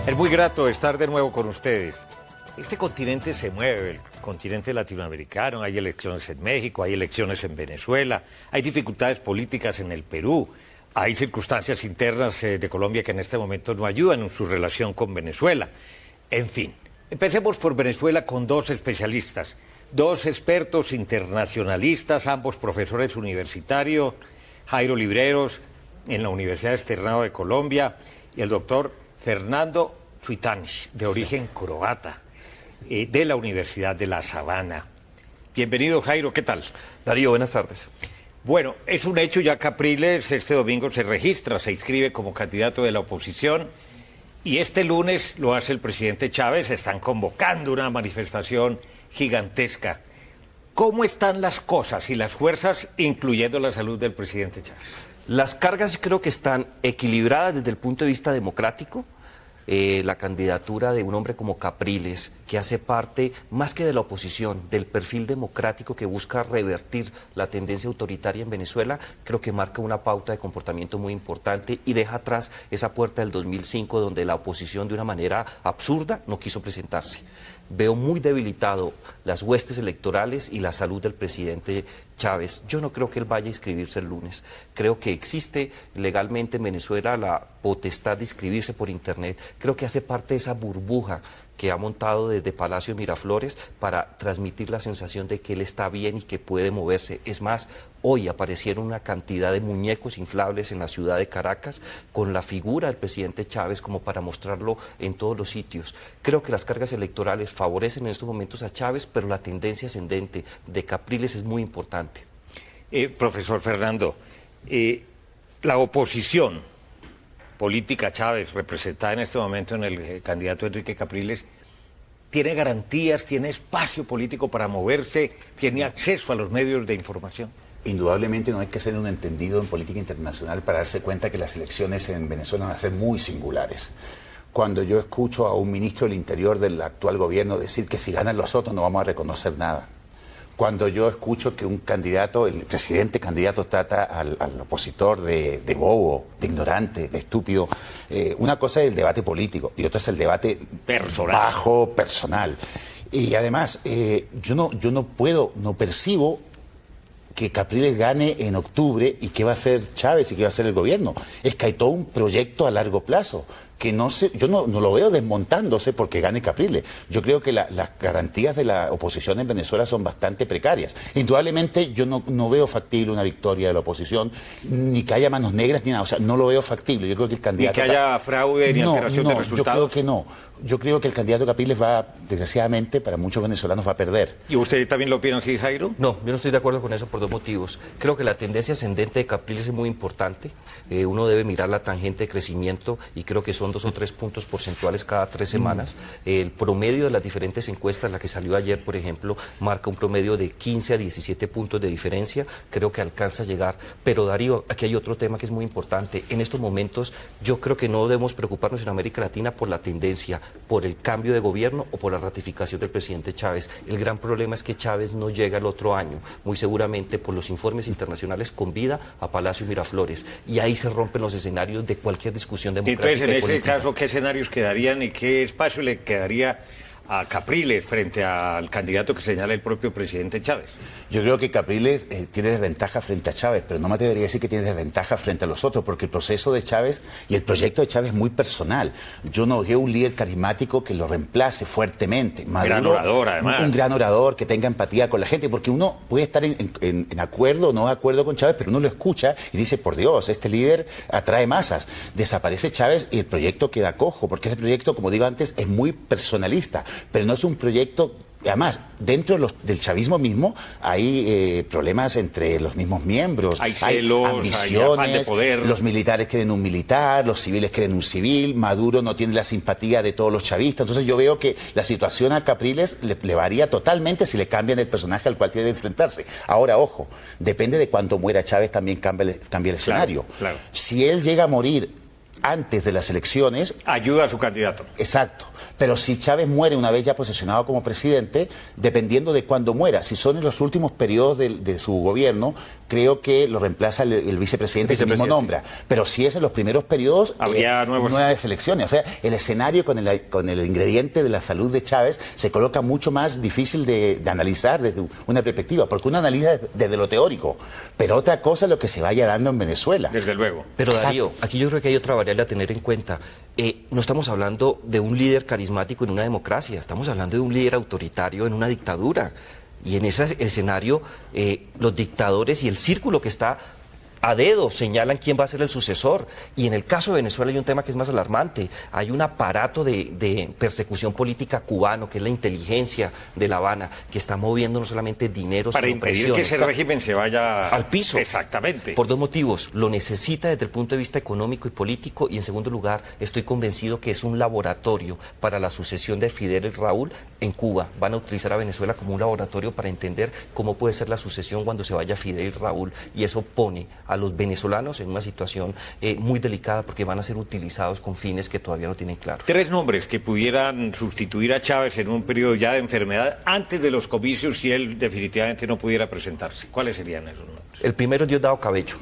Es muy grato estar de nuevo con ustedes. Este continente se mueve, el continente latinoamericano, hay elecciones en México, hay elecciones en Venezuela, hay dificultades políticas en el Perú, hay circunstancias internas de Colombia que en este momento no ayudan en su relación con Venezuela. En fin, empecemos por Venezuela con dos especialistas, dos expertos internacionalistas, ambos profesores universitarios, Jairo Libreros en la Universidad Externado de Colombia y el doctor Fernando Cvitanich, de origen croata, de la Universidad de La Sabana. Bienvenido, Jairo, ¿qué tal? Darío, buenas tardes. Bueno, es un hecho, ya Capriles este domingo se registra, se inscribe como candidato de la oposición y este lunes lo hace el presidente Chávez, están convocando una manifestación gigantesca. ¿Cómo están las cosas y las fuerzas, incluyendo la salud del presidente Chávez? Las cargas creo que están equilibradas desde el punto de vista democrático. La candidatura de un hombre como Capriles, que hace parte, más que de la oposición, del perfil democrático que busca revertir la tendencia autoritaria en Venezuela, creo que marca una pauta de comportamiento muy importante y deja atrás esa puerta del 2005 donde la oposición de una manera absurda no quiso presentarse. Veo muy debilitado las huestes electorales y la salud del presidente Chávez. Yo no creo que él vaya a inscribirse el lunes. Creo que existe legalmente en Venezuela la potestad de inscribirse por Internet. Creo que hace parte de esa burbuja que ha montado desde Palacio Miraflores para transmitir la sensación de que él está bien y que puede moverse. Es más, hoy aparecieron una cantidad de muñecos inflables en la ciudad de Caracas con la figura del presidente Chávez como para mostrarlo en todos los sitios. Creo que las cargas electorales favorecen en estos momentos a Chávez, pero la tendencia ascendente de Capriles es muy importante. Profesor Fernando, la oposición política Chávez, representada en este momento en el candidato Enrique Capriles, ¿tiene garantías, tiene espacio político para moverse, tiene acceso a los medios de información? Indudablemente no hay que ser un entendido en política internacional para darse cuenta que las elecciones en Venezuela van a ser muy singulares. Cuando yo escucho a un ministro del Interior del actual gobierno decir que si ganan los otros no vamos a reconocer nada. Cuando yo escucho que un candidato, el presidente candidato trata al opositor de bobo, de ignorante, de estúpido, una cosa es el debate político y otra es el debate bajo, personal. Y además, yo no percibo que Capriles gane en octubre y qué va a hacer Chávez y qué va a hacer el gobierno. Es que hay todo un proyecto a largo plazo que yo no lo veo desmontándose porque gane Capriles. Yo creo que las garantías de la oposición en Venezuela son bastante precarias. Indudablemente yo no veo factible una victoria de la oposición, ni que haya manos negras ni nada, o sea, no lo veo factible. Yo creo que el candidato... Ni que haya fraude ni alteración de resultados. Yo creo que no. Yo creo que el candidato Capriles va, desgraciadamente, para muchos venezolanos va a perder. ¿Y usted también lo opina así, Jairo? No, yo no estoy de acuerdo con eso por dos motivos. Creo que la tendencia ascendente de Capriles es muy importante. Uno debe mirar la tangente de crecimiento y creo que son 2 o 3 puntos porcentuales cada 3 semanas. El promedio de las diferentes encuestas, la que salió ayer, por ejemplo, marca un promedio de 15 a 17 puntos de diferencia. Creo que alcanza a llegar. Pero, Darío, aquí hay otro tema que es muy importante. En estos momentos, yo creo que no debemos preocuparnos en América Latina por la tendencia, por el cambio de gobierno o por la ratificación del presidente Chávez. El gran problema es que Chávez no llega el otro año, muy seguramente por los informes internacionales con vida a Palacio Miraflores. Y ahí se rompen los escenarios de cualquier discusión democrática. Entonces, en ese caso, ¿qué escenarios quedarían y qué espacio le quedaría a Capriles frente al candidato que señala el propio presidente Chávez? Yo creo que Capriles tiene desventaja frente a Chávez, pero no me atrevería a decir que tiene desventaja frente a los otros, porque el proceso de Chávez y el proyecto de Chávez es muy personal. Yo no veo un líder carismático que lo reemplace fuertemente. Maduro, gran orador, además. Un gran orador que tenga empatía con la gente, porque uno puede estar en acuerdo o no de acuerdo con Chávez, pero uno lo escucha y dice, por Dios, este líder atrae masas. Desaparece Chávez y el proyecto queda cojo, porque ese proyecto, como digo antes, es muy personalista. Pero no es un proyecto, además, dentro del chavismo mismo hay problemas entre los mismos miembros. Hay celos, ambiciones, hay afán de poder. Los militares quieren un militar, los civiles quieren un civil, Maduro no tiene la simpatía de todos los chavistas. Entonces yo veo que la situación a Capriles le varía totalmente si le cambian el personaje al cual tiene que enfrentarse. Ahora, ojo, depende de cuánto muera Chávez también cambia el escenario. Claro. Si él llega a morir antes de las elecciones. Ayuda a su candidato. Exacto. Pero si Chávez muere una vez ya posesionado como presidente, dependiendo de cuándo muera, si son en los últimos periodos de su gobierno, creo que lo reemplaza el vicepresidente que el mismo nombra. Pero si es en los primeros periodos, habría nuevas elecciones. O sea, el escenario con el ingrediente de la salud de Chávez se coloca mucho más difícil de analizar desde una perspectiva, porque uno analiza desde lo teórico, pero otra cosa es lo que se vaya dando en Venezuela. Desde luego. Pero Darío, aquí yo creo que hay otra variable a tener en cuenta. No estamos hablando de un líder carismático en una democracia, estamos hablando de un líder autoritario en una dictadura. Y en ese escenario, los dictadores y el círculo que está a dedo señalan quién va a ser el sucesor. Y en el caso de Venezuela hay un tema que es más alarmante. Hay un aparato de persecución política cubano, que es la inteligencia de La Habana, que está moviendo no solamente dinero, para sino impedir que ese régimen se vaya al piso. Exactamente. Por dos motivos. Lo necesita desde el punto de vista económico y político, y en segundo lugar, estoy convencido que es un laboratorio para la sucesión de Fidel y Raúl en Cuba. Van a utilizar a Venezuela como un laboratorio para entender cómo puede ser la sucesión cuando se vaya Fidel y Raúl, y eso pone a los venezolanos en una situación muy delicada, porque van a ser utilizados con fines que todavía no tienen claros. 3 nombres que pudieran sustituir a Chávez en un periodo ya de enfermedad antes de los comicios si él definitivamente no pudiera presentarse. ¿Cuáles serían esos nombres? El primero es Diosdado Cabello.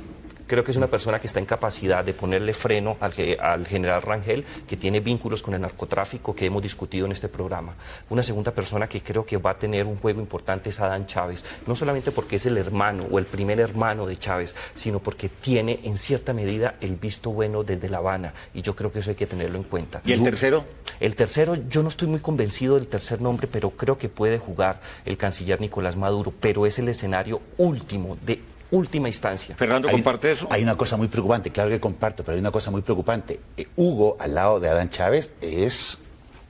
Creo que es una persona que está en capacidad de ponerle freno al general Rangel, que tiene vínculos con el narcotráfico que hemos discutido en este programa. Una segunda persona que creo que va a tener un juego importante es Adán Chávez, no solamente porque es el hermano o el primer hermano de Chávez, sino porque tiene en cierta medida el visto bueno desde La Habana, y yo creo que eso hay que tenerlo en cuenta. ¿Y el tercero? El tercero, yo no estoy muy convencido del tercer nombre, pero creo que puede jugar el canciller Nicolás Maduro, pero es el escenario último de última instancia. Fernando, ¿comparte eso? Hay una cosa muy preocupante, claro que comparto, pero hay una cosa muy preocupante. Hugo, al lado de Adán Chávez, es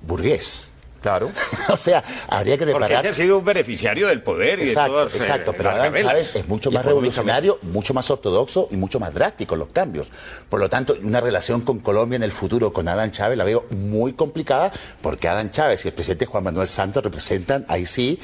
burgués. Claro. O sea, habría que reparar. Porque ese ha sido un beneficiario del poder y de todas. Exacto, pero Adán Chávez es mucho más revolucionario, mucho más ortodoxo y mucho más drástico en los cambios. Por lo tanto, una relación con Colombia en el futuro con Adán Chávez la veo muy complicada, porque Adán Chávez y el presidente Juan Manuel Santos representan, ahí sí,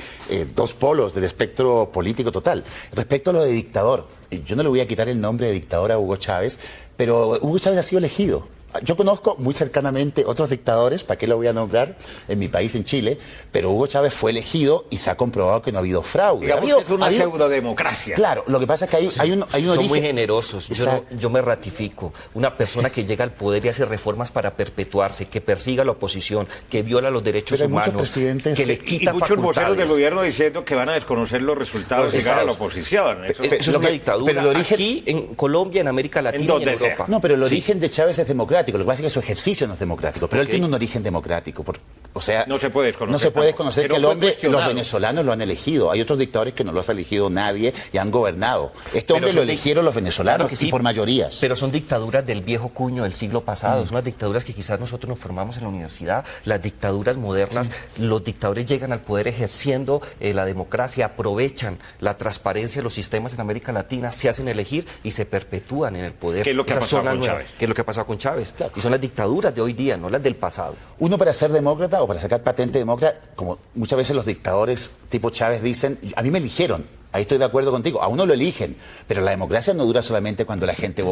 dos polos del espectro político total. Respecto a lo de dictador, yo no le voy a quitar el nombre de dictador a Hugo Chávez, pero Hugo Chávez ha sido elegido. Yo conozco muy cercanamente otros dictadores, ¿para qué lo voy a nombrar? En mi país, en Chile, pero Hugo Chávez fue elegido y se ha comprobado que no ha habido fraude. Digamos que es una pseudodemocracia. Claro, lo que pasa es que hay un Son origen... muy generosos, yo me ratifico. Una persona que llega al poder y hace reformas para perpetuarse, que persiga a la oposición, que viola los derechos humanos, que le quita y muchos voceros del gobierno diciendo que van a desconocer los resultados de llegar a la oposición. Eso es una dictadura. Pero el origen... Aquí, en Colombia, en América Latina y en Europa. No, pero el origen de Chávez es democrático. Lo que pasa es que su ejercicio no es democrático, pero él tiene un origen democrático. O sea, no se puede desconocer. No se puede desconocer que el hombre, los venezolanos lo han elegido. Hay otros dictadores que no los ha elegido nadie y han gobernado. Este hombre lo eligieron los venezolanos, claro que sí, por mayorías. Pero son dictaduras del viejo cuño del siglo pasado. Son las dictaduras que quizás nosotros nos formamos en la universidad. Las dictaduras modernas, los dictadores llegan al poder ejerciendo la democracia, aprovechan la transparencia de los sistemas en América Latina, se hacen elegir y se perpetúan en el poder. ¿Qué es lo que ha pasado con Chávez? ¿Qué es lo que ha pasado con Chávez? Claro. Y son las dictaduras de hoy día, no las del pasado. Uno, para ser demócrata o para sacar patente demócrata, como muchas veces los dictadores tipo Chávez dicen, a mí me eligieron. Ahí estoy de acuerdo contigo. A uno lo eligen, pero la democracia no dura solamente cuando la gente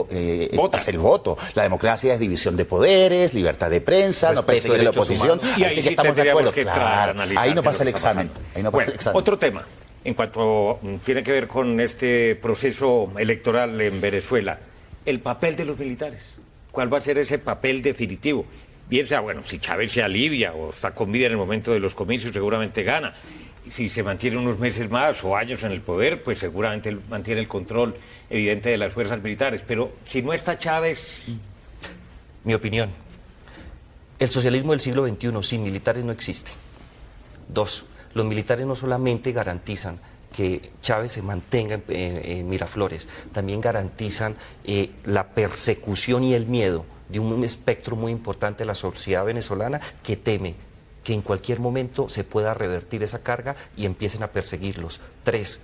hace el voto. La democracia es división de poderes, libertad de prensa, no perseguir a la oposición. Y ahí sí estamos de acuerdo. Claro, ahí no pasa el examen. Otro tema, en cuanto tiene que ver con este proceso electoral en Venezuela, el papel de los militares. ¿Cuál va a ser ese papel definitivo? Bien sea, bueno, si Chávez se alivia o está con vida en el momento de los comicios, seguramente gana. Si se mantiene unos meses más o años en el poder, pues seguramente él mantiene el control evidente de las fuerzas militares. Pero si no está Chávez... Mi opinión, el socialismo del siglo XXI sin militares no existe. 2, los militares no solamente garantizan que Chávez se mantenga en Miraflores, también garantizan la persecución y el miedo de un espectro muy importante de la sociedad venezolana que teme que en cualquier momento se pueda revertir esa carga y empiecen a perseguirlos. 3,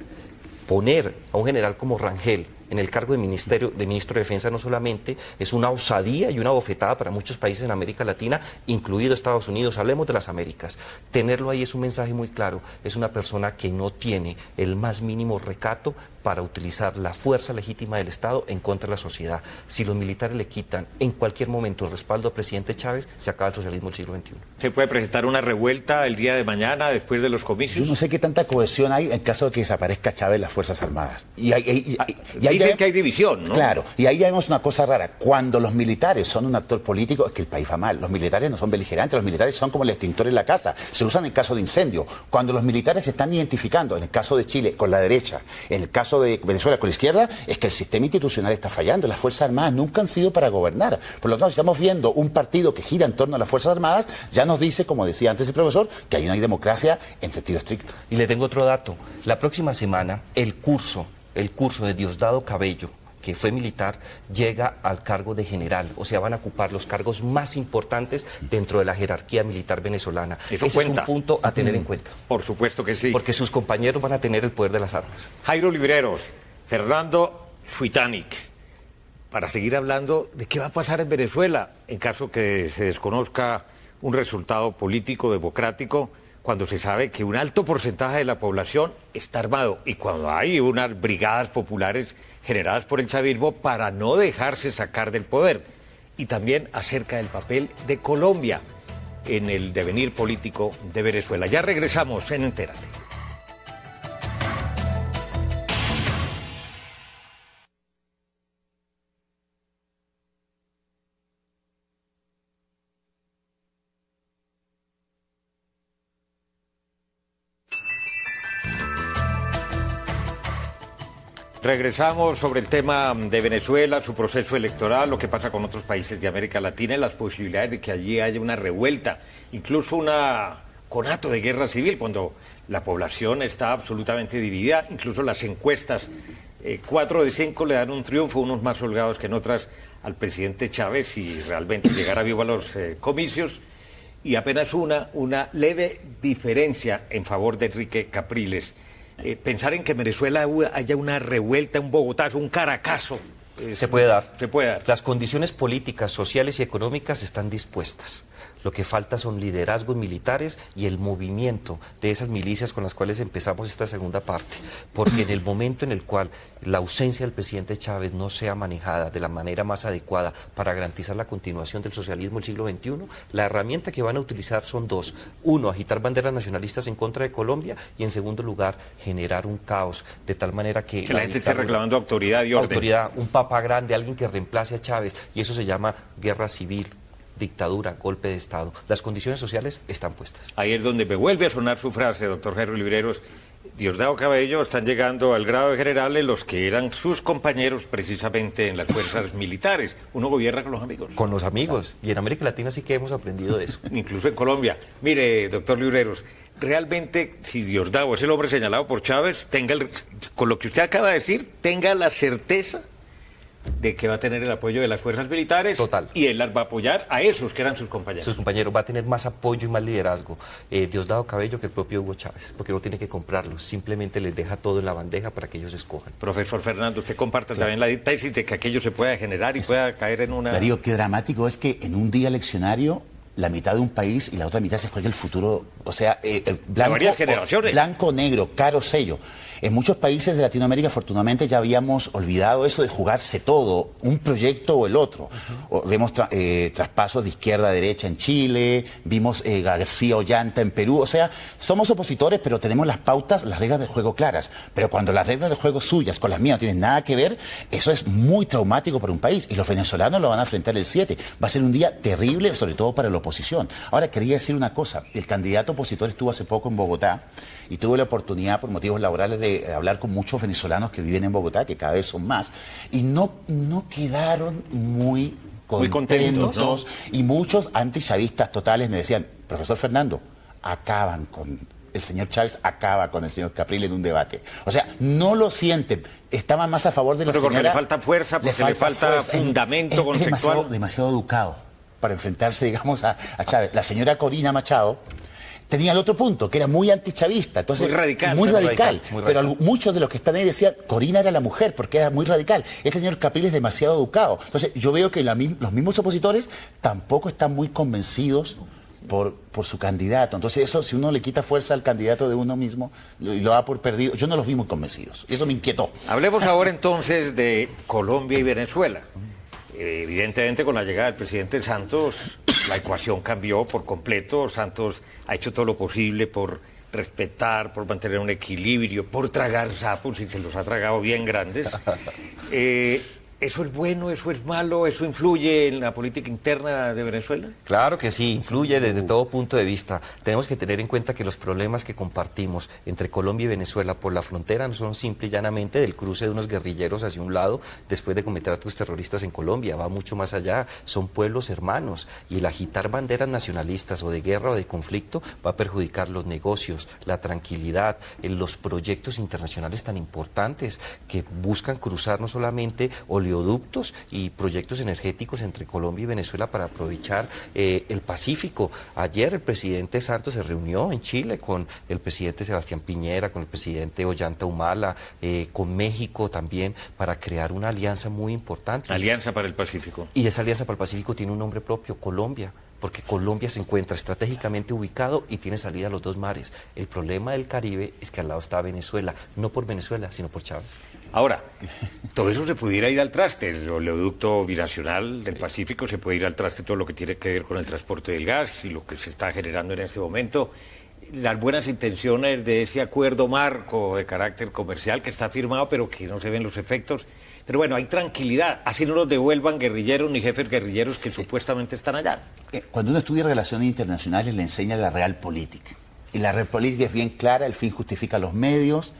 poner a un general como Rangel en el cargo de ministro de Defensa no solamente es una osadía y una bofetada para muchos países en América Latina, incluido Estados Unidos, hablemos de las Américas. Tenerlo ahí es un mensaje muy claro, es una persona que no tiene el más mínimo recato para utilizar la fuerza legítima del Estado en contra de la sociedad. Si los militares le quitan en cualquier momento el respaldo al presidente Chávez, se acaba el socialismo del siglo XXI. ¿Se puede presentar una revuelta el día de mañana, después de los comicios? Yo no sé qué tanta cohesión hay en caso de que desaparezca Chávez las Fuerzas Armadas. Dicen que hay división, ¿no? Claro, y ahí ya vemos una cosa rara. Cuando los militares son un actor político, es que el país va mal. Los militares no son beligerantes, los militares son como el extintor en la casa. Se usan en caso de incendio. Cuando los militares se están identificando, en el caso de Chile, con la derecha, en el caso de Venezuela con la izquierda, es que el sistema institucional está fallando. Las Fuerzas Armadas nunca han sido para gobernar. Por lo tanto, si estamos viendo un partido que gira en torno a las Fuerzas Armadas, ya nos dice, como decía antes el profesor, que ahí no hay democracia en sentido estricto. Y le tengo otro dato. La próxima semana, el curso de Diosdado Cabello, que fue militar, llega al cargo de general. O sea, van a ocupar los cargos más importantes dentro de la jerarquía militar venezolana. Eso Ese cuenta. es un punto a tener en cuenta. Por supuesto que sí. Porque sus compañeros van a tener el poder de las armas. Jairo Libreros, Fernando Schwittanic, para seguir hablando de qué va a pasar en Venezuela en caso que se desconozca un resultado político democrático, cuando se sabe que un alto porcentaje de la población está armado y cuando hay unas brigadas populares generadas por el chavismo para no dejarse sacar del poder. Y también acerca del papel de Colombia en el devenir político de Venezuela. Ya regresamos en Entérate. Regresamos sobre el tema de Venezuela, su proceso electoral, lo que pasa con otros países de América Latina y las posibilidades de que allí haya una revuelta, incluso un conato de guerra civil, cuando la población está absolutamente dividida. Incluso las encuestas, 4 de 5 le dan un triunfo, unos más holgados que en otras, al presidente Chávez, si realmente llegara vivo a los comicios, y apenas una leve diferencia en favor de Enrique Capriles. Pensar en que en Venezuela haya una revuelta, un Bogotazo, un Caracazo. Se puede dar. Se puede dar. Las condiciones políticas, sociales y económicas están dispuestas. Lo que falta son liderazgos militares y el movimiento de esas milicias con las cuales empezamos esta segunda parte. Porque en el momento en el cual la ausencia del presidente Chávez no sea manejada de la manera más adecuada para garantizar la continuación del socialismo del siglo XXI, la herramienta que van a utilizar son dos. Uno, agitar banderas nacionalistas en contra de Colombia y en segundo lugar, generar un caos de tal manera que la gente esté reclamando autoridad y orden. Autoridad, un papa grande, alguien que reemplace a Chávez, y eso se llama guerra civil, dictadura, golpe de Estado. Las condiciones sociales están puestas. Ahí es donde me vuelve a sonar su frase, doctor Jairo Libreros. Diosdado Cabello, están llegando al grado de generales los que eran sus compañeros precisamente en las fuerzas militares. Uno gobierna con los amigos. Con los amigos. Y en América Latina sí que hemos aprendido de eso. Incluso en Colombia. Mire, doctor Libreros, realmente, si Diosdado es el hombre señalado por Chávez, con lo que usted acaba de decir, tenga la certeza de que va a tener el apoyo de las fuerzas militares. Total. Y él las va a apoyar a esos que eran sus compañeros. Sus compañeros, va a tener más apoyo y más liderazgo Diosdado Cabello que el propio Hugo Chávez, porque no tiene que comprarlos, simplemente les deja todo en la bandeja para que ellos escojan. Profesor Fernando, usted comparte también la tesis de que aquello se pueda generar y pueda caer en una... Darío, qué dramático es que en un día eleccionario la mitad de un país y la otra mitad se juega el futuro, o sea, varias generaciones. Blanco, negro, caro sello. En muchos países de Latinoamérica, afortunadamente, ya habíamos olvidado eso de jugarse todo, un proyecto o el otro. Vemos traspasos de izquierda a derecha en Chile, vimos García Ollanta en Perú. O sea, somos opositores, pero tenemos las pautas, las reglas del juego claras. Pero cuando las reglas del juego suyas con las mías no tienen nada que ver, eso es muy traumático para un país. Y los venezolanos lo van a enfrentar el 7. Va a ser un día terrible, sobre todo para la oposición. Ahora, quería decir una cosa. El candidato opositor estuvo hace poco en Bogotá y tuve la oportunidad, por motivos laborales, de hablar con muchos venezolanos que viven en Bogotá, que cada vez son más, y no quedaron muy contentos, ¿no? Y muchos antichavistas totales me decían, profesor Fernando, acaban con el señor Chávez, acaba con el señor Capriles en un debate. O sea, no lo sienten, estaban más a favor de la señora... Porque le falta fuerza, porque le falta fundamento conceptual. Demasiado educado para enfrentarse, digamos, a Chávez. La señora Corina Machado tenía el otro punto, que era muy antichavista. Entonces, muy radical. Muy radical. Muy pero radical. muchos de los que están ahí decían, Corina era la mujer, porque era muy radical. Este señor Capriles es demasiado educado. Entonces, yo veo que los mismos opositores tampoco están muy convencidos por su candidato. Entonces, eso, si uno le quita fuerza al candidato de uno mismo y lo da por perdido, yo no los vi muy convencidos. Eso me inquietó. Hablemos ahora entonces de Colombia y Venezuela. Evidentemente, con la llegada del presidente Santos, la ecuación cambió por completo. Santos ha hecho todo lo posible por respetar, por mantener un equilibrio, por tragar sapos, y se los ha tragado bien grandes. ¿Eso es bueno, eso es malo, eso influye en la política interna de Venezuela? Claro que sí, influye desde todo punto de vista. Tenemos que tener en cuenta que los problemas que compartimos entre Colombia y Venezuela por la frontera no son simple y llanamente del cruce de unos guerrilleros hacia un lado después de cometer actos terroristas en Colombia. Va mucho más allá, son pueblos hermanos, y el agitar banderas nacionalistas o de guerra o de conflicto va a perjudicar los negocios, la tranquilidad, los proyectos internacionales tan importantes que buscan cruzar no solamente oleoductos y proyectos energéticos entre Colombia y Venezuela para aprovechar el Pacífico. Ayer el presidente Santos se reunió en Chile con el presidente Sebastián Piñera, con el presidente Ollanta Humala, con México también, para crear una alianza muy importante. Alianza para el Pacífico. Y esa alianza para el Pacífico tiene un nombre propio, Colombia, porque Colombia se encuentra estratégicamente ubicado y tiene salida a los dos mares. El problema del Caribe es que al lado está Venezuela, no por Venezuela, sino por Chávez. Ahora, todo eso se pudiera ir al traste. El oleoducto binacional del Pacífico, se puede ir al traste todo lo que tiene que ver con el transporte del gas y lo que se está generando en este momento. Las buenas intenciones de ese acuerdo marco de carácter comercial que está firmado, pero que no se ven los efectos. Pero bueno, hay tranquilidad, así no nos devuelvan guerrilleros ni jefes guerrilleros que supuestamente están allá. Cuando uno estudia relaciones internacionales le enseña la realpolitik. Y la realpolitik es bien clara, el fin justifica los medios.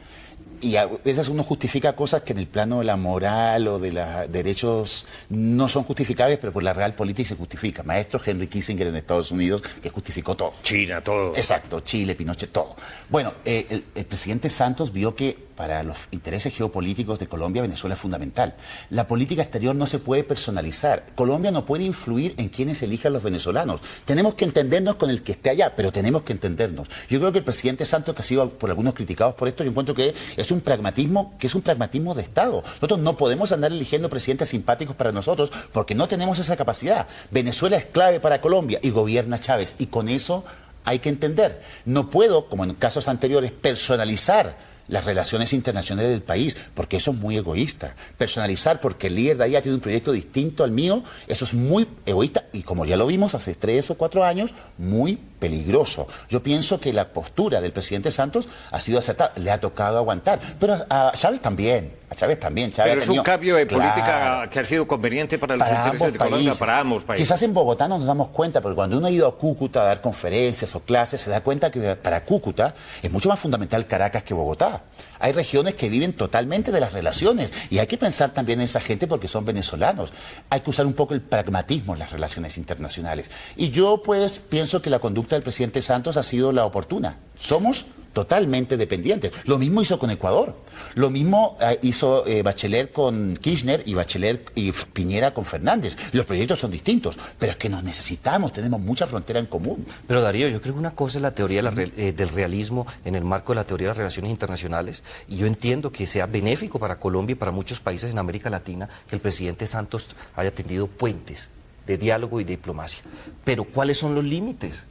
Y a veces uno justifica cosas que en el plano de la moral o de los derechos no son justificables, pero por la realpolitik se justifica. Maestro Henry Kissinger en Estados Unidos, que justificó todo. China, todo. Exacto, Chile, Pinochet, todo. Bueno, el presidente Santos vio que para los intereses geopolíticos de Colombia, Venezuela es fundamental. La política exterior no se puede personalizar. Colombia no puede influir en quienes elijan los venezolanos. Tenemos que entendernos con el que esté allá, pero tenemos que entendernos. Yo creo que el presidente Santos, que ha sido por algunos criticados por esto, yo encuentro que es un pragmatismo de Estado. Nosotros no podemos andar eligiendo presidentes simpáticos para nosotros porque no tenemos esa capacidad. Venezuela es clave para Colombia y gobierna Chávez, y con eso hay que entender. No puedo, como en casos anteriores, personalizar las relaciones internacionales del país, porque eso es muy egoísta. Personalizar porque el líder de allá tiene un proyecto distinto al mío, eso es muy egoísta y, como ya lo vimos hace 3 o 4 años, muy peligroso. Yo pienso que la postura del presidente Santos ha sido acertada, le ha tocado aguantar, pero a Chávez también. Chávez pero es un cambio de política que ha sido conveniente para los intereses de Colombia, para ambos países. Quizás en Bogotá no nos damos cuenta, porque cuando uno ha ido a Cúcuta a dar conferencias o clases, se da cuenta que para Cúcuta es mucho más fundamental Caracas que Bogotá. Hay regiones que viven totalmente de las relaciones y hay que pensar también en esa gente porque son venezolanos. Hay que usar un poco el pragmatismo en las relaciones internacionales. Y yo pues pienso que la conducta del presidente Santos ha sido la oportuna. Somos totalmente dependientes. Lo mismo hizo con Ecuador. Lo mismo hizo Bachelet con Kirchner y Bachelet y Piñera con Fernández. Los proyectos son distintos, pero es que nos necesitamos, tenemos mucha frontera en común. Pero Darío, yo creo que una cosa es la teoría del realismo en el marco de la teoría de las relaciones internacionales, y yo entiendo que sea benéfico para Colombia y para muchos países en América Latina que el presidente Santos haya tendido puentes de diálogo y diplomacia. Pero ¿cuáles son los límites?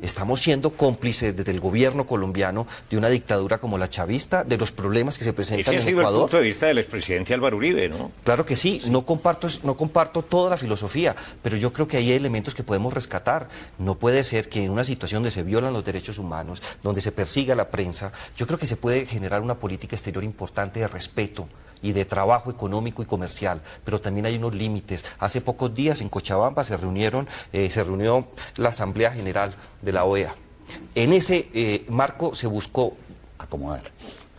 Estamos siendo cómplices desde el gobierno colombiano de una dictadura como la chavista, de los problemas que se presentan en Ecuador. Ese ha sido el punto de vista del expresidente Álvaro Uribe, ¿no? Claro que sí, no comparto toda la filosofía, pero yo creo que hay elementos que podemos rescatar. No puede ser que en una situación donde se violan los derechos humanos, donde se persiga a la prensa, yo creo que se puede generar una política exterior importante de respeto y de trabajo económico y comercial, pero también hay unos límites. Hace pocos días en Cochabamba se reunió la Asamblea General de la OEA. En ese marco se buscó acomodar,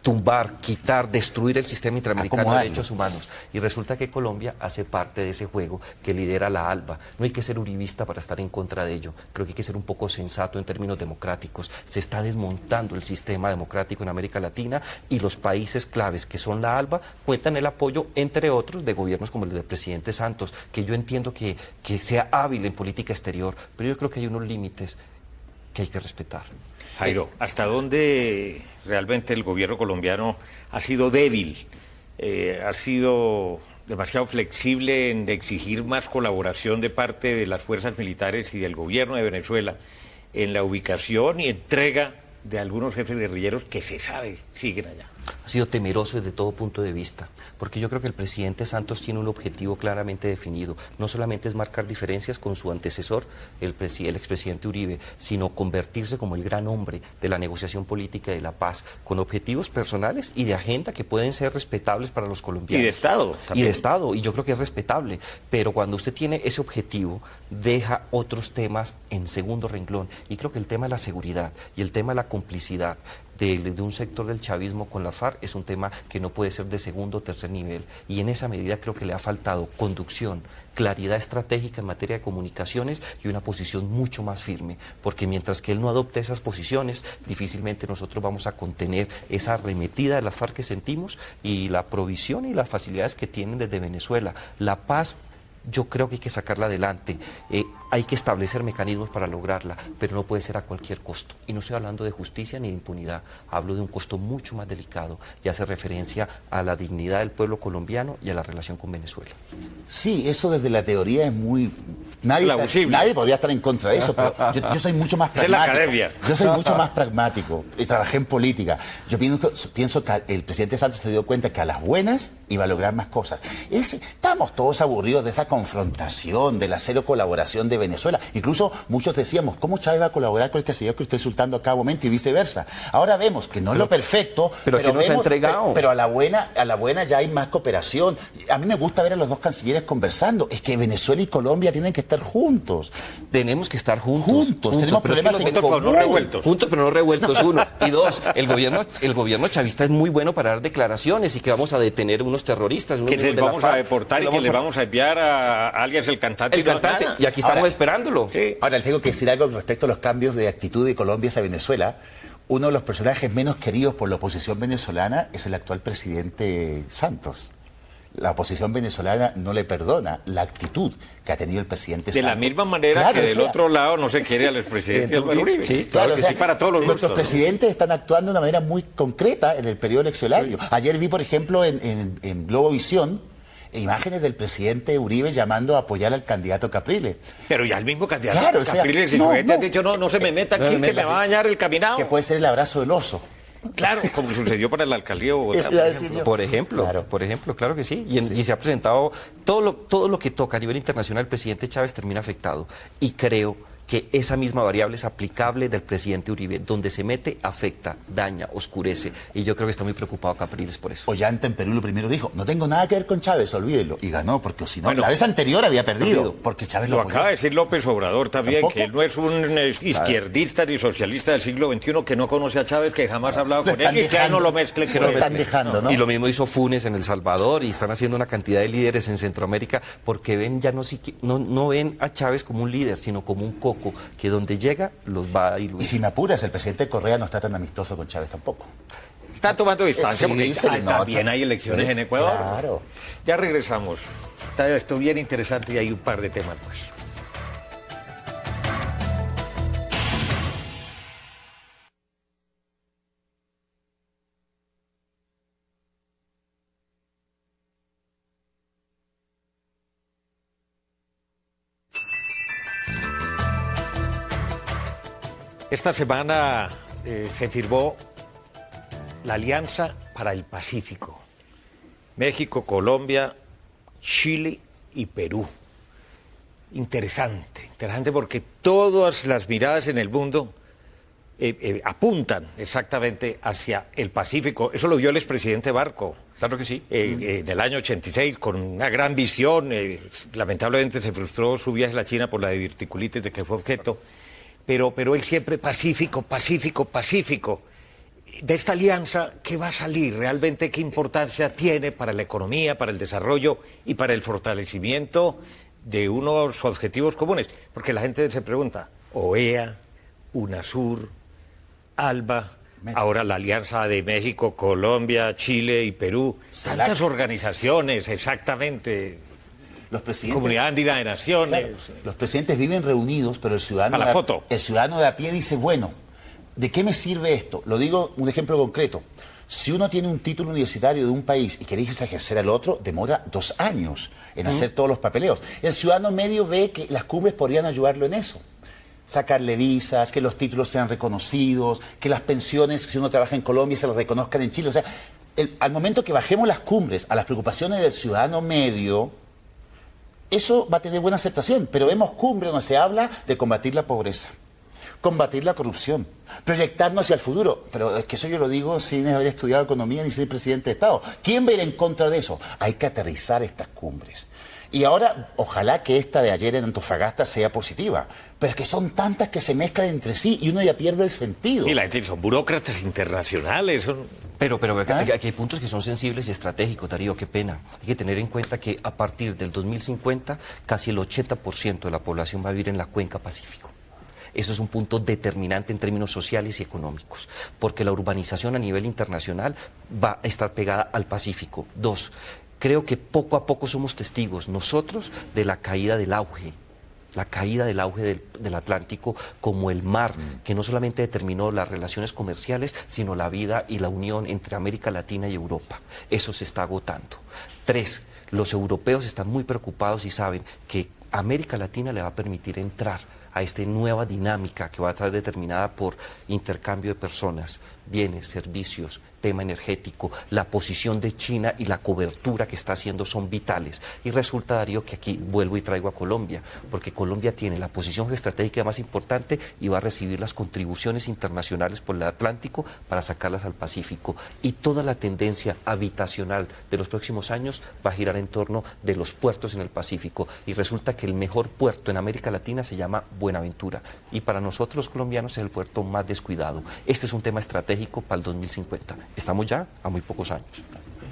tumbar, quitar, destruir el sistema interamericano de derechos humanos. Y resulta que Colombia hace parte de ese juego que lidera la ALBA. No hay que ser uribista para estar en contra de ello. Creo que hay que ser un poco sensato en términos democráticos. Se está desmontando el sistema democrático en América Latina y los países claves que son la ALBA cuentan el apoyo, entre otros, de gobiernos como el del presidente Santos, que yo entiendo que sea hábil en política exterior, pero yo creo que hay unos límites que hay que respetar. Jairo, ¿hasta dónde realmente el gobierno colombiano ha sido débil, ha sido demasiado flexible en exigir más colaboración de parte de las fuerzas militares y del gobierno de Venezuela en la ubicación y entrega de algunos jefes guerrilleros que se sabe siguen allá? Ha sido temeroso desde todo punto de vista, porque yo creo que el presidente Santos tiene un objetivo claramente definido. No solamente es marcar diferencias con su antecesor, el expresidente Uribe, sino convertirse como el gran hombre de la negociación política y de la paz, con objetivos personales y de agenda que pueden ser respetables para los colombianos. Y de Estado también. Y de Estado, y yo creo que es respetable. Pero cuando usted tiene ese objetivo, deja otros temas en segundo renglón. Y creo que el tema de la seguridad y el tema de la complicidad de un sector del chavismo con la FARC es un tema que no puede ser de segundo o tercer nivel, y en esa medida creo que le ha faltado conducción, claridad estratégica en materia de comunicaciones y una posición mucho más firme, porque mientras que él no adopte esas posiciones, difícilmente nosotros vamos a contener esa arremetida de la FARC que sentimos y la provisión y las facilidades que tienen desde Venezuela. La paz, yo creo que hay que sacarla adelante, hay que establecer mecanismos para lograrla, pero no puede ser a cualquier costo. Y no estoy hablando de justicia ni de impunidad, hablo de un costo mucho más delicado y hace referencia a la dignidad del pueblo colombiano y a la relación con Venezuela. Sí, eso desde la teoría es muy... Nadie podría estar en contra de eso, pero yo soy mucho más pragmático. Es la academia. Yo soy mucho más pragmático y trabajé en política. Yo pienso que el presidente Santos se dio cuenta que a las buenas iba a lograr más cosas. Estamos todos aburridos de esa confrontación, de la cero colaboración de Venezuela. Incluso muchos decíamos, ¿cómo Chávez va a colaborar con este señor que usted está insultando a cada momento y viceversa? Ahora vemos que no es lo perfecto, pero que nos ha entregado. Pero a la buena ya hay más cooperación. A mí me gusta ver a los dos cancilleres conversando. Es que Venezuela y Colombia tienen que estar juntos. Tenemos que estar juntos. Tenemos problemas en común. No revueltos. Juntos pero no revueltos, uno. Y dos, el gobierno chavista es muy bueno para dar declaraciones y que vamos a detener unos terroristas. Que les vamos a deportar y que les vamos a enviar a alias el cantante. Y aquí estamos esperándolo. Sí. Ahora, tengo que decir algo respecto a los cambios de actitud de Colombia hacia Venezuela. Uno de los personajes menos queridos por la oposición venezolana es el actual presidente Santos. La oposición venezolana no le perdona la actitud que ha tenido el presidente Santos. De la misma manera que del otro lado no se quiere al expresidente Uribe. Sí, claro que sí, para todos los gustos. Nuestros presidentes están actuando de una manera muy concreta en el periodo eleccionario. Sí. Ayer vi, por ejemplo, en Globovisión, imágenes del presidente Uribe llamando a apoyar al candidato Capriles. Pero ya el mismo candidato Capriles y su gente han dicho, no se me meta aquí, que me va a dañar el caminado. Que puede ser el abrazo del oso. Claro, como sucedió para la alcaldía de Bogotá. Por ejemplo, claro que sí. Y se ha presentado todo lo que toca a nivel internacional, el presidente Chávez termina afectado. Y creo que esa misma variable es aplicable del presidente Uribe. Donde se mete, afecta, daña, oscurece. Y yo creo que está muy preocupado Capriles por eso. Ollanta en Perú lo primero dijo, no tengo nada que ver con Chávez, olvídelo. Y ganó, porque si no, la vez anterior había perdido. Porque Chávez lo acaba de decir López Obrador también, ¿tampoco? Que él no es un izquierdista ni socialista del siglo XXI, que no conoce a Chávez, que jamás ha hablado con él y que ya no lo mezcle. Que lo están dejando, ¿no? Y lo mismo hizo Funes en El Salvador, y están haciendo una cantidad de líderes en Centroamérica, porque ven ya no ven a Chávez como un líder, sino como un coco, que donde llega los va a diluir. Y si me apuras, el presidente Correa no está tan amistoso con Chávez tampoco. Está tomando distancia porque también hay elecciones en Ecuador. Claro. Ya regresamos. Está esto bien interesante y hay un par de temas pues. Esta semana se firmó la Alianza para el Pacífico. México, Colombia, Chile y Perú. Interesante porque todas las miradas en el mundo apuntan exactamente hacia el Pacífico. Eso lo vio el expresidente Barco. Claro que sí. En el año 86, con una gran visión. Lamentablemente se frustró su viaje a la China por la diverticulitis de que fue objeto. Pero él siempre Pacífico. De esta alianza, ¿qué va a salir? ¿Realmente qué importancia tiene para la economía, para el desarrollo y para el fortalecimiento de unos objetivos comunes? Porque la gente se pregunta, OEA, UNASUR, ALBA, ahora la alianza de México, Colombia, Chile y Perú, tantas organizaciones, exactamente. Los presidentes, Comunidad Andina de Naciones. claro, los presidentes viven reunidos, pero el ciudadano de a pie dice, bueno, ¿de qué me sirve esto? Lo digo un ejemplo concreto. Si uno tiene un título universitario de un país y quiere irse a ejercer al otro, demora 2 años en hacer todos los papeleos. El ciudadano medio ve que las cumbres podrían ayudarlo en eso. Sacarle visas, que los títulos sean reconocidos, que las pensiones, si uno trabaja en Colombia, se las reconozcan en Chile. O sea, al momento que bajemos las cumbres a las preocupaciones del ciudadano medio, eso va a tener buena aceptación. Pero vemos cumbres donde se habla de combatir la pobreza, combatir la corrupción, proyectarnos hacia el futuro. Pero es que eso yo lo digo sin haber estudiado economía ni ser presidente de Estado. ¿Quién va a ir en contra de eso? Hay que aterrizar estas cumbres. Y ahora, ojalá que esta de ayer en Antofagasta sea positiva, pero es que son tantas que se mezclan entre sí y uno ya pierde el sentido. Y la gente son burócratas internacionales. Pero aquí hay puntos que son sensibles y estratégicos, Darío, qué pena. Hay que tener en cuenta que a partir del 2050 casi el 80% de la población va a vivir en la cuenca Pacífico. Eso es un punto determinante en términos sociales y económicos, porque la urbanización a nivel internacional va a estar pegada al Pacífico. 2, creo que poco a poco somos testigos nosotros de la caída del auge del Atlántico como el mar que no solamente determinó las relaciones comerciales, sino la vida y la unión entre América Latina y Europa. Eso se está agotando. 3, los europeos están muy preocupados y saben que América Latina le va a permitir entrar a esta nueva dinámica que va a estar determinada por intercambio de personas, bienes, servicios, tema energético. La posición de China y la cobertura que está haciendo son vitales. Y resulta, Darío, que aquí vuelvo y traigo a Colombia, porque Colombia tiene la posición estratégica más importante y va a recibir las contribuciones internacionales por el Atlántico para sacarlas al Pacífico. Y toda la tendencia habitacional de los próximos años va a girar en torno de los puertos en el Pacífico. Y resulta que el mejor puerto en América Latina se llama Buenaventura. Y para nosotros los colombianos es el puerto más descuidado. Este es un tema estratégico para el 2050. Estamos ya a muy pocos años.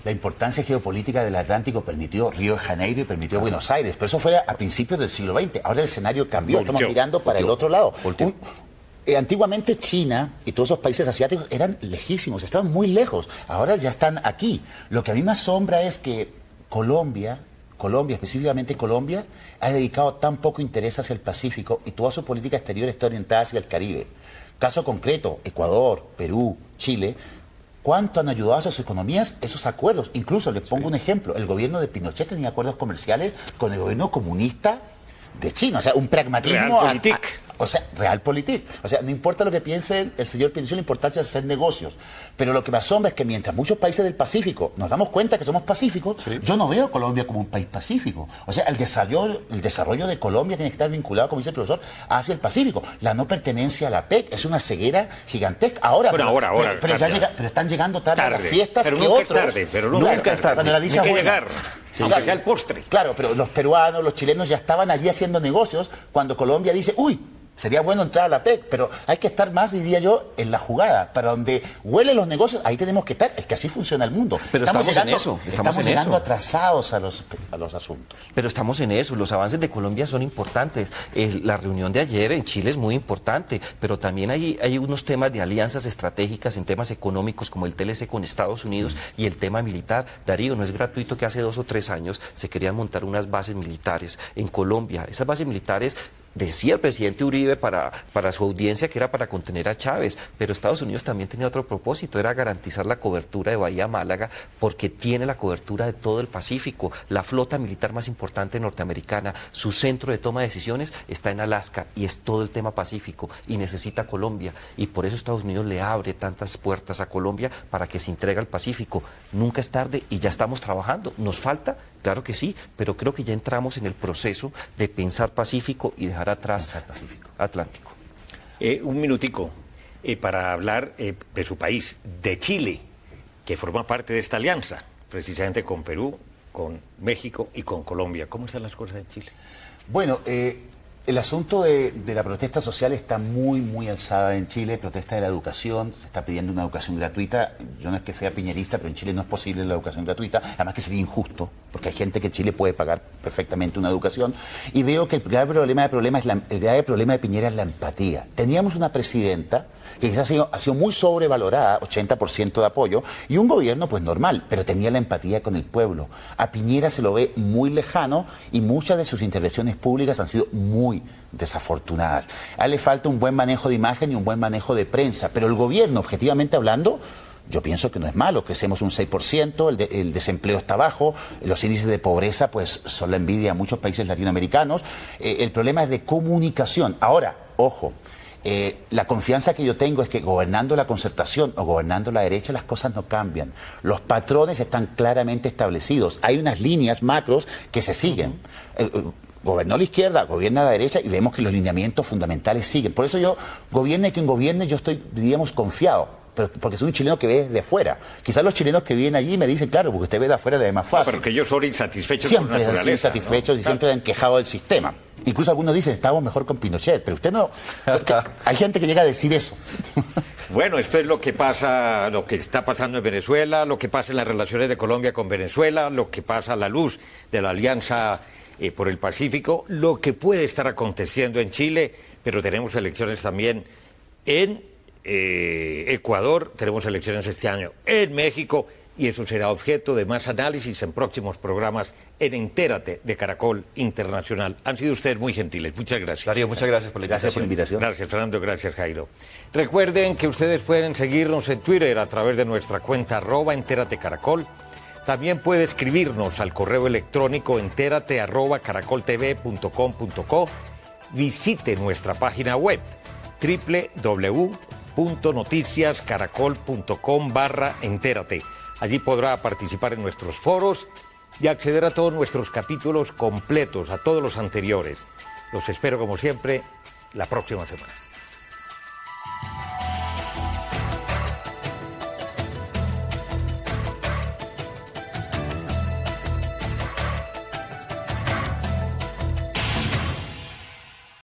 La importancia geopolítica del Atlántico permitió Río de Janeiro y permitió Buenos Aires, pero eso fue a principios del siglo XX. Ahora el escenario cambió, estamos mirando para el otro lado. Antiguamente China y todos esos países asiáticos eran lejísimos, estaban muy lejos, ahora ya están aquí. Lo que a mí me asombra es que Colombia, específicamente Colombia, ha dedicado tan poco interés hacia el Pacífico y toda su política exterior está orientada hacia el Caribe. Caso concreto, Ecuador, Perú, Chile. ¿Cuánto han ayudado a sus economías esos acuerdos? Incluso les pongo un ejemplo. El gobierno de Pinochet tenía acuerdos comerciales con el gobierno comunista de China. O sea, un pragmatismo... Realpolitik. O sea, no importa lo que piense el señor Pinochet, la importancia de hacer negocios. Pero lo que me asombra es que mientras muchos países del Pacífico nos damos cuenta que somos pacíficos, yo no veo a Colombia como un país pacífico. O sea, el desarrollo de Colombia tiene que estar vinculado, como dice el profesor, hacia el Pacífico. La no pertenencia a la PEC es una ceguera gigantesca. Pero están llegando tarde a las fiestas pero que nunca otros. Es tarde, pero nunca es tarde. Cuando la dicha hay que buena. llegar. Aunque sea el postre. Claro, pero los peruanos, los chilenos ya estaban allí haciendo negocios cuando Colombia dice, uy, sería bueno entrar a la PEC, pero hay que estar más, diría yo, en la jugada. Para donde huelen los negocios, ahí tenemos que estar. Es que así funciona el mundo. Pero estamos llegando atrasados a los asuntos. Pero estamos en eso. Los avances de Colombia son importantes. La reunión de ayer en Chile es muy importante, pero también hay unos temas de alianzas estratégicas en temas económicos como el TLC con Estados Unidos y el tema militar. Darío, no es gratuito que hace 2 o 3 años se querían montar unas bases militares en Colombia. Esas bases militares... Decía el presidente Uribe para su audiencia que era para contener a Chávez, pero Estados Unidos también tenía otro propósito, era garantizar la cobertura de Bahía Málaga, porque tiene la cobertura de todo el Pacífico, la flota militar más importante norteamericana, su centro de toma de decisiones está en Alaska y es todo el tema Pacífico y necesita Colombia, y por eso Estados Unidos le abre tantas puertas a Colombia para que se entregue al Pacífico. Nunca es tarde y ya estamos trabajando. ¿Nos falta? Claro que sí, pero creo que ya entramos en el proceso de pensar Pacífico y dejar atrás Atlántico. Un minutico para hablar de su país, de Chile, que forma parte de esta alianza, precisamente con Perú, con México y con Colombia. ¿Cómo están las cosas en Chile? Bueno, el asunto de la protesta social está muy, muy alzada en Chile, protesta de la educación, se está pidiendo una educación gratuita. Yo no es que sea piñerista, pero en Chile no es posible la educación gratuita, además que sería injusto, porque hay gente que en Chile puede pagar perfectamente una educación, y veo que el grave problema de Piñera es la empatía. Teníamos una presidenta que quizás ha sido muy sobrevalorada, 80% de apoyo, y un gobierno pues normal, pero tenía la empatía con el pueblo. A Piñera se lo ve muy lejano y muchas de sus intervenciones públicas han sido muy desafortunadas. A él le falta un buen manejo de imagen y un buen manejo de prensa, pero el gobierno, objetivamente hablando, yo pienso que no es malo, crecemos un 6%, el desempleo está bajo, los índices de pobreza pues son la envidia de muchos países latinoamericanos. El problema es de comunicación. Ahora, ojo, la confianza que yo tengo es que gobernando la concertación o gobernando la derecha las cosas no cambian. Los patrones están claramente establecidos. Hay unas líneas macros que se siguen. Gobernó la izquierda, gobierna la derecha y vemos que los lineamientos fundamentales siguen. Por eso yo, gobierne quien gobierne, yo estoy, diríamos, confiado. Pero porque soy un chileno que ve desde afuera. Quizás los chilenos que viven allí me dicen, claro, porque usted ve de afuera le es más fácil. No, pero que ellos son insatisfechos siempre con naturaleza. Han sido insatisfechos, ¿no? Y siempre han quejado del sistema. Incluso algunos dicen, estábamos mejor con Pinochet, pero usted no... Hay gente que llega a decir eso. Bueno, esto es lo que pasa, lo que está pasando en Venezuela, lo que pasa en las relaciones de Colombia con Venezuela, lo que pasa a la luz de la Alianza por el Pacífico, lo que puede estar aconteciendo en Chile, pero tenemos elecciones también en Ecuador, tenemos elecciones este año en México y eso será objeto de más análisis en próximos programas en Entérate de Caracol Internacional. Han sido ustedes muy gentiles, muchas gracias. Darío, muchas gracias por la invitación. Gracias por la invitación. Gracias, Fernando, gracias, Jairo. Recuerden que ustedes pueden seguirnos en Twitter a través de nuestra cuenta @Entérate Caracol. También puede escribirnos al correo electrónico enterate@caracoltv.com.co. Visite nuestra página web www.noticiascaracol.com/entérate. Allí podrá participar en nuestros foros y acceder a todos nuestros capítulos completos, a todos los anteriores. Los espero como siempre la próxima semana.